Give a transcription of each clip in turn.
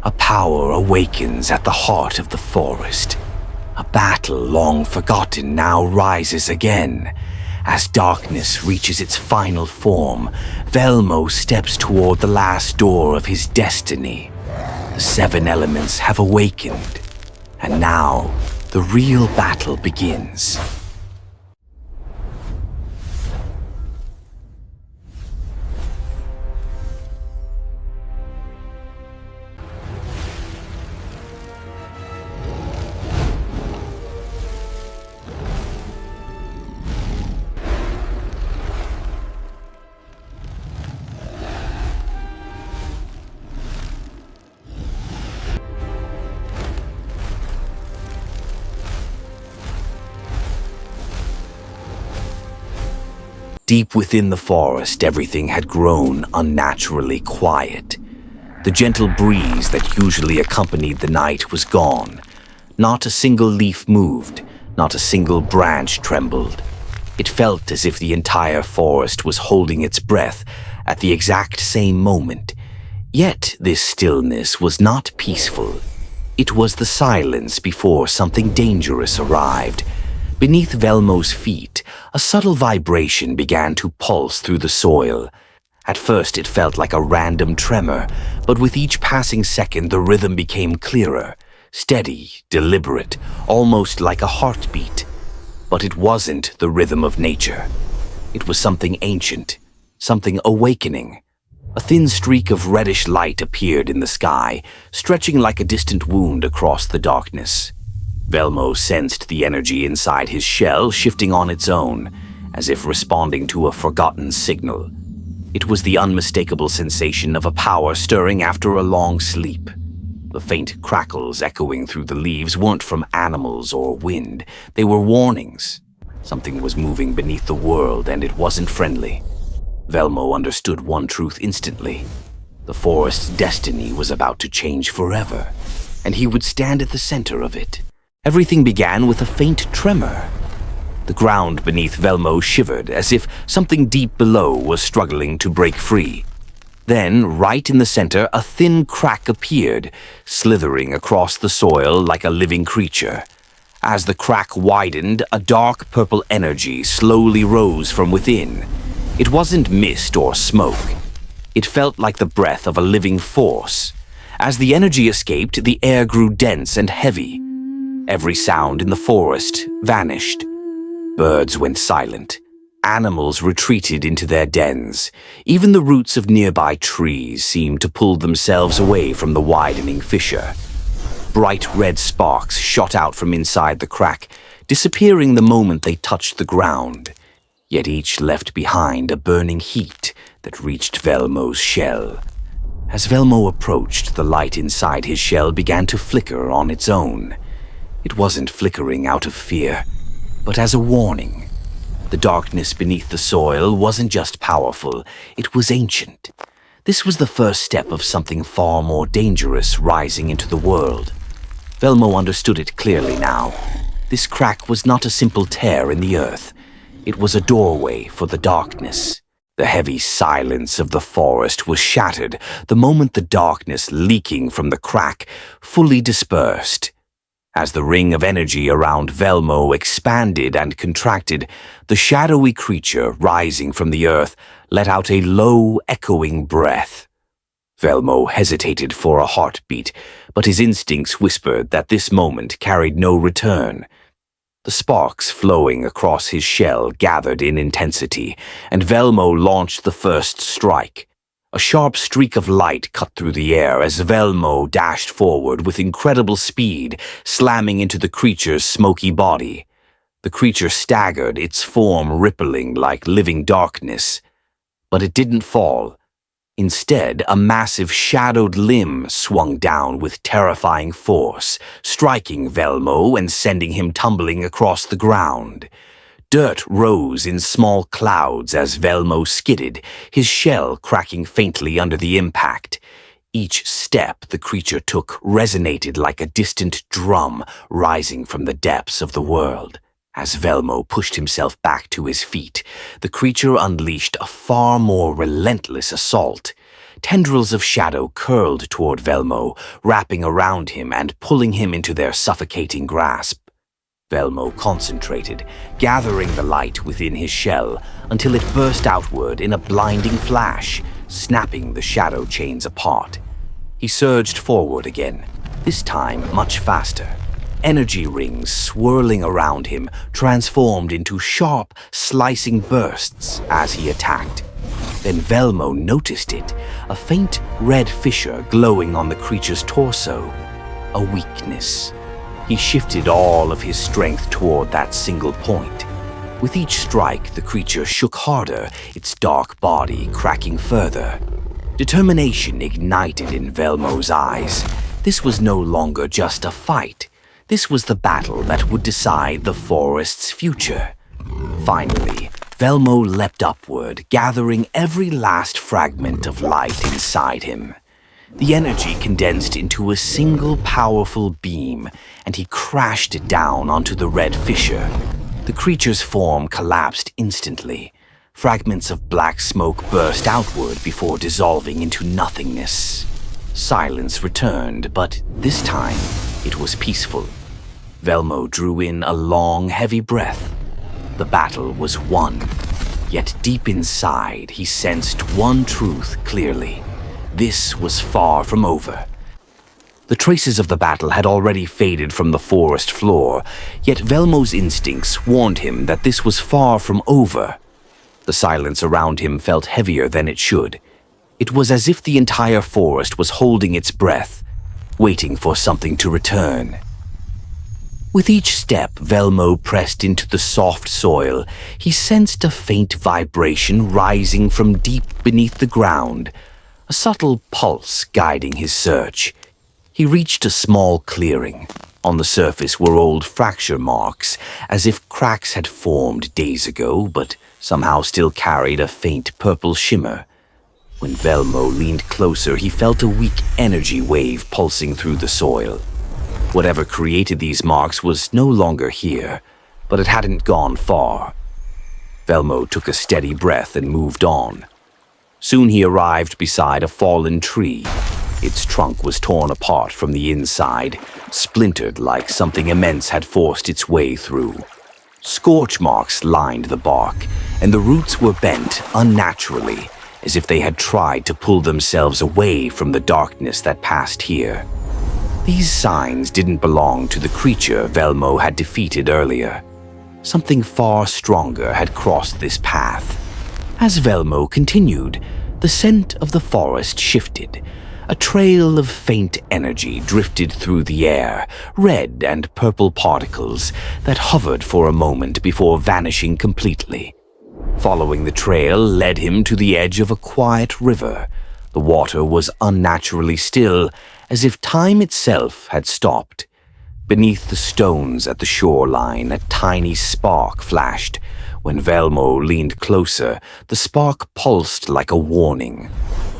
A power awakens at the heart of the forest. A battle long forgotten now rises again. As darkness reaches its final form, Velmo steps toward the last door of his destiny. The seven elements have awakened, and now the real battle begins. Deep within the forest, everything had grown unnaturally quiet. The gentle breeze that usually accompanied the night was gone. Not a single leaf moved, not a single branch trembled. It felt as if the entire forest was holding its breath at the exact same moment. Yet this stillness was not peaceful. It was the silence before something dangerous arrived. Beneath Velmo's feet, a subtle vibration began to pulse through the soil. At first it felt like a random tremor, but with each passing second the rhythm became clearer, steady, deliberate, almost like a heartbeat. But it wasn't the rhythm of nature. It was something ancient, something awakening. A thin streak of reddish light appeared in the sky, stretching like a distant wound across the darkness. Velmo sensed the energy inside his shell shifting on its own, as if responding to a forgotten signal. It was the unmistakable sensation of a power stirring after a long sleep. The faint crackles echoing through the leaves weren't from animals or wind. They were warnings. Something was moving beneath the world, and it wasn't friendly. Velmo understood one truth instantly. The forest's destiny was about to change forever, and he would stand at the center of it. Everything began with a faint tremor. The ground beneath Velmo shivered as if something deep below was struggling to break free. Then, right in the center, a thin crack appeared, slithering across the soil like a living creature. As the crack widened, a dark purple energy slowly rose from within. It wasn't mist or smoke. It felt like the breath of a living force. As the energy escaped, the air grew dense and heavy. Every sound in the forest vanished. Birds went silent. Animals retreated into their dens. Even the roots of nearby trees seemed to pull themselves away from the widening fissure. Bright red sparks shot out from inside the crack, disappearing the moment they touched the ground. Yet each left behind a burning heat that reached Velmo's shell. As Velmo approached, the light inside his shell began to flicker on its own. It wasn't flickering out of fear, but as a warning. The darkness beneath the soil wasn't just powerful, it was ancient. This was the first step of something far more dangerous rising into the world. Velmo understood it clearly now. This crack was not a simple tear in the earth. It was a doorway for the darkness. The heavy silence of the forest was shattered the moment the darkness leaking from the crack fully dispersed. As the ring of energy around Velmo expanded and contracted, the shadowy creature rising from the earth let out a low, echoing breath. Velmo hesitated for a heartbeat, but his instincts whispered that this moment carried no return. The sparks flowing across his shell gathered in intensity, and Velmo launched the first strike. A sharp streak of light cut through the air as Velmo dashed forward with incredible speed, slamming into the creature's smoky body. The creature staggered, its form rippling like living darkness. But it didn't fall. Instead, a massive shadowed limb swung down with terrifying force, striking Velmo and sending him tumbling across the ground. Dirt rose in small clouds as Velmo skidded, his shell cracking faintly under the impact. Each step the creature took resonated like a distant drum rising from the depths of the world. As Velmo pushed himself back to his feet, the creature unleashed a far more relentless assault. tendrils of shadow curled toward Velmo, wrapping around him and pulling him into their suffocating grasp. Velmo concentrated, gathering the light within his shell until it burst outward in a blinding flash, snapping the shadow chains apart. He surged forward again, this time much faster. Energy rings swirling around him transformed into sharp, slicing bursts as he attacked. Then Velmo noticed it, a faint red fissure glowing on the creature's torso. A weakness. He shifted all of his strength toward that single point. With each strike, the creature shook harder, its dark body cracking further. Determination ignited in Velmo's eyes. This was no longer just a fight. This was the battle that would decide the forest's future. Finally, Velmo leapt upward, gathering every last fragment of light inside him. The energy condensed into a single powerful beam, and he crashed it down onto the red fissure. The creature's form collapsed instantly. Fragments of black smoke burst outward before dissolving into nothingness. Silence returned, but this time it was peaceful. Velmo drew in a long, heavy breath. The battle was won. Yet deep inside, he sensed one truth clearly. This was far from over. The traces of the battle had already faded from the forest floor, yet Velmo's instincts warned him that this was far from over. The silence around him felt heavier than it should. It was as if the entire forest was holding its breath, waiting for something to return. With each step Velmo pressed into the soft soil, he sensed a faint vibration rising from deep beneath the ground, a subtle pulse guiding his search. He reached a small clearing. On the surface were old fracture marks, as if cracks had formed days ago, but somehow still carried a faint purple shimmer. When Velmo leaned closer, he felt a weak energy wave pulsing through the soil. Whatever created these marks was no longer here, but it hadn't gone far. Velmo took a steady breath and moved on. Soon he arrived beside a fallen tree. Its trunk was torn apart from the inside, splintered like something immense had forced its way through. Scorch marks lined the bark, and the roots were bent unnaturally, as if they had tried to pull themselves away from the darkness that passed here. These signs didn't belong to the creature Velmo had defeated earlier. Something far stronger had crossed this path. As Velmo continued, the scent of the forest shifted. A trail of faint energy drifted through the air, red and purple particles that hovered for a moment before vanishing completely. Following the trail led him to the edge of a quiet river. The water was unnaturally still, as if time itself had stopped. Beneath the stones at the shoreline, a tiny spark flashed. When Velmo leaned closer, the spark pulsed like a warning,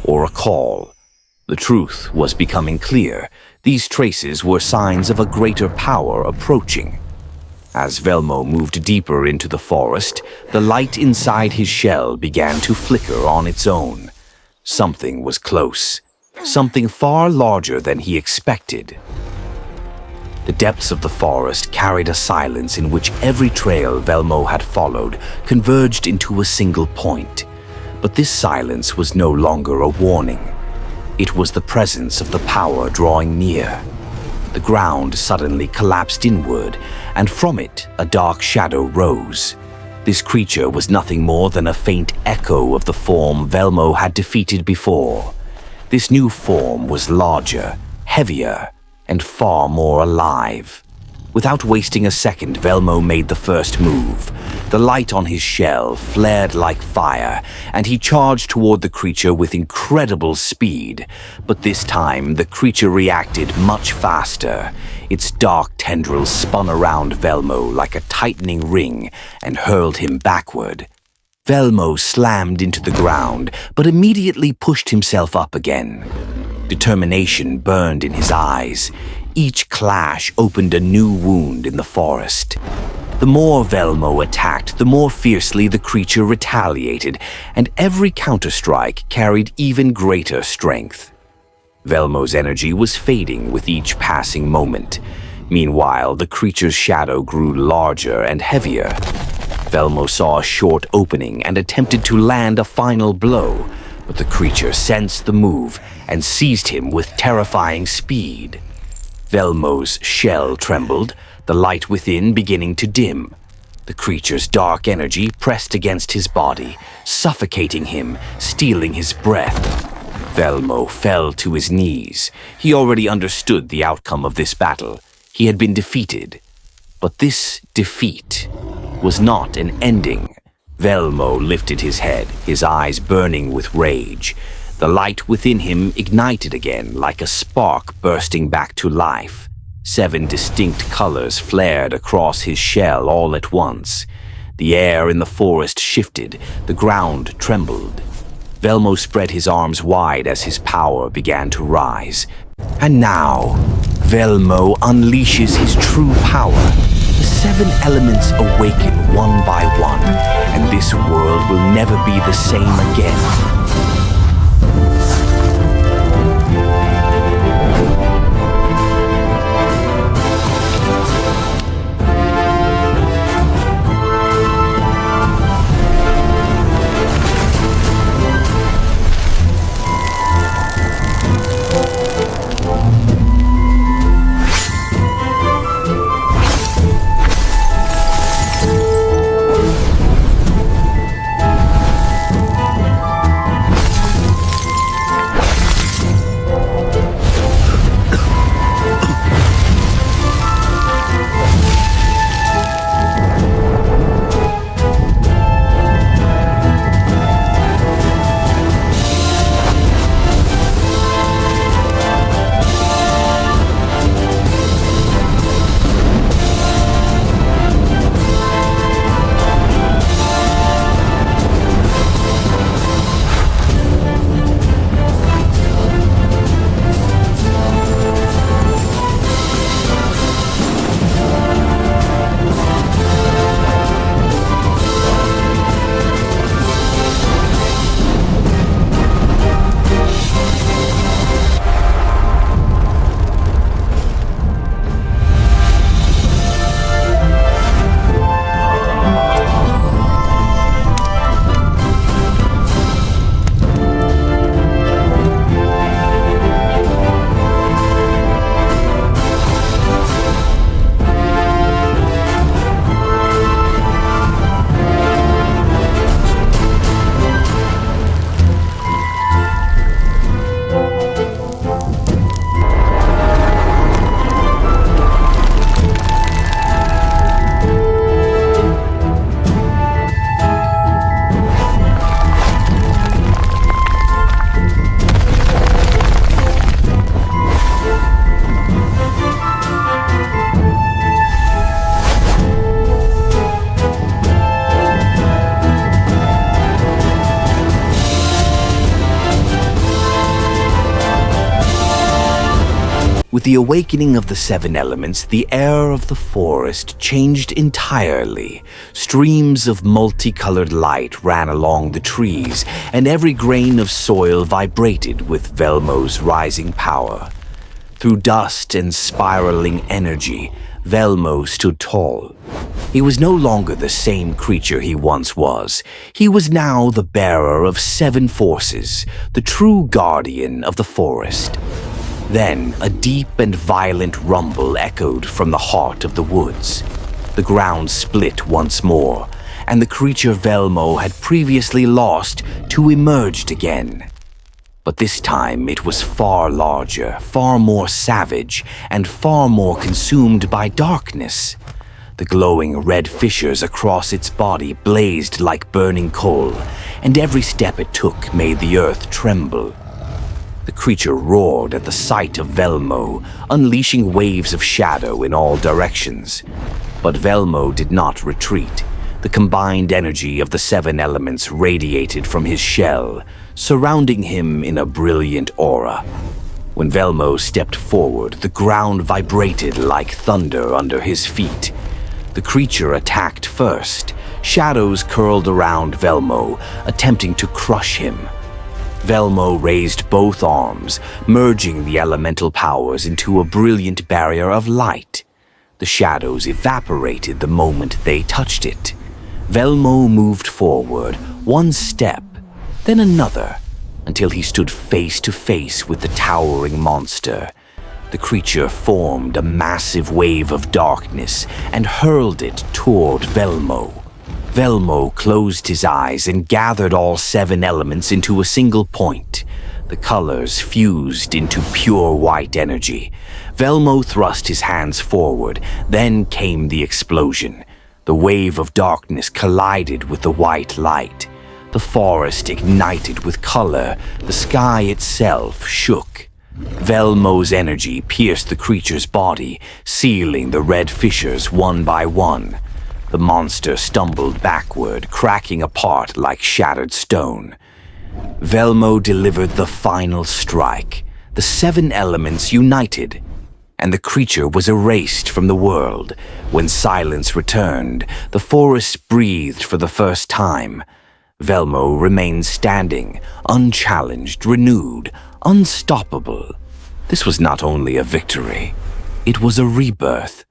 or a call. The truth was becoming clear. These traces were signs of a greater power approaching. As Velmo moved deeper into the forest, the light inside his shell began to flicker on its own. Something was close, something far larger than he expected. The depths of the forest carried a silence in which every trail Velmo had followed converged into a single point. But this silence was no longer a warning. It was the presence of the power drawing near. The ground suddenly collapsed inward, and from it a dark shadow rose. This creature was nothing more than a faint echo of the form Velmo had defeated before. This new form was larger, heavier, and far more alive. Without wasting a second, Velmo made the first move. The light on his shell flared like fire, and he charged toward the creature with incredible speed. But this time, the creature reacted much faster. Its dark tendrils spun around Velmo like a tightening ring and hurled him backward. Velmo slammed into the ground, but immediately pushed himself up again. Determination burned in his eyes. Each clash opened a new wound in the forest. The more Velmo attacked, the more fiercely the creature retaliated, and every counterstrike carried even greater strength. Velmo's energy was fading with each passing moment. Meanwhile, the creature's shadow grew larger and heavier. Velmo saw a short opening and attempted to land a final blow, but the creature sensed the move and seized him with terrifying speed. Velmo's shell trembled, the light within beginning to dim. The creature's dark energy pressed against his body, suffocating him, stealing his breath. Velmo fell to his knees. He already understood the outcome of this battle. He had been defeated. But this defeat was not an ending. Velmo lifted his head, his eyes burning with rage. The light within him ignited again like a spark bursting back to life. 7 distinct colors flared across his shell all at once. The air in the forest shifted, the ground trembled. Velmo spread his arms wide as his power began to rise. And now, Velmo unleashes his true power. The 7 elements awaken one by one, and this world will never be the same again. With the awakening of the 7 elements, the air of the forest changed entirely. Streams of multicolored light ran along the trees, and every grain of soil vibrated with Velmo's rising power. Through dust and spiraling energy, Velmo stood tall. He was no longer the same creature he once was. He was now the bearer of 7 forces, the true guardian of the forest. Then a deep and violent rumble echoed from the heart of the woods. The ground split once more, and the creature Velmo had previously lost to emerged again. But this time it was far larger, far more savage, and far more consumed by darkness. The glowing red fissures across its body blazed like burning coal, and every step it took made the earth tremble. The creature roared at the sight of Velmo, unleashing waves of shadow in all directions. But Velmo did not retreat. The combined energy of the 7 elements radiated from his shell, surrounding him in a brilliant aura. When Velmo stepped forward, the ground vibrated like thunder under his feet. The creature attacked first. Shadows curled around Velmo, attempting to crush him. Velmo raised both arms, merging the elemental powers into a brilliant barrier of light. The shadows evaporated the moment they touched it. Velmo moved forward, one step, then another, until he stood face to face with the towering monster. The creature formed a massive wave of darkness and hurled it toward Velmo. Velmo closed his eyes and gathered all 7 elements into a single point. The colors fused into pure white energy. Velmo thrust his hands forward, then came the explosion. The wave of darkness collided with the white light. The forest ignited with color. The sky itself shook. Velmo's energy pierced the creature's body, sealing the red fissures one by one. The monster stumbled backward, cracking apart like shattered stone. Velmo delivered the final strike. The 7 elements united, and the creature was erased from the world. When silence returned, the forest breathed for the first time. Velmo remained standing, unchallenged, renewed, unstoppable. This was not only a victory, it was a rebirth.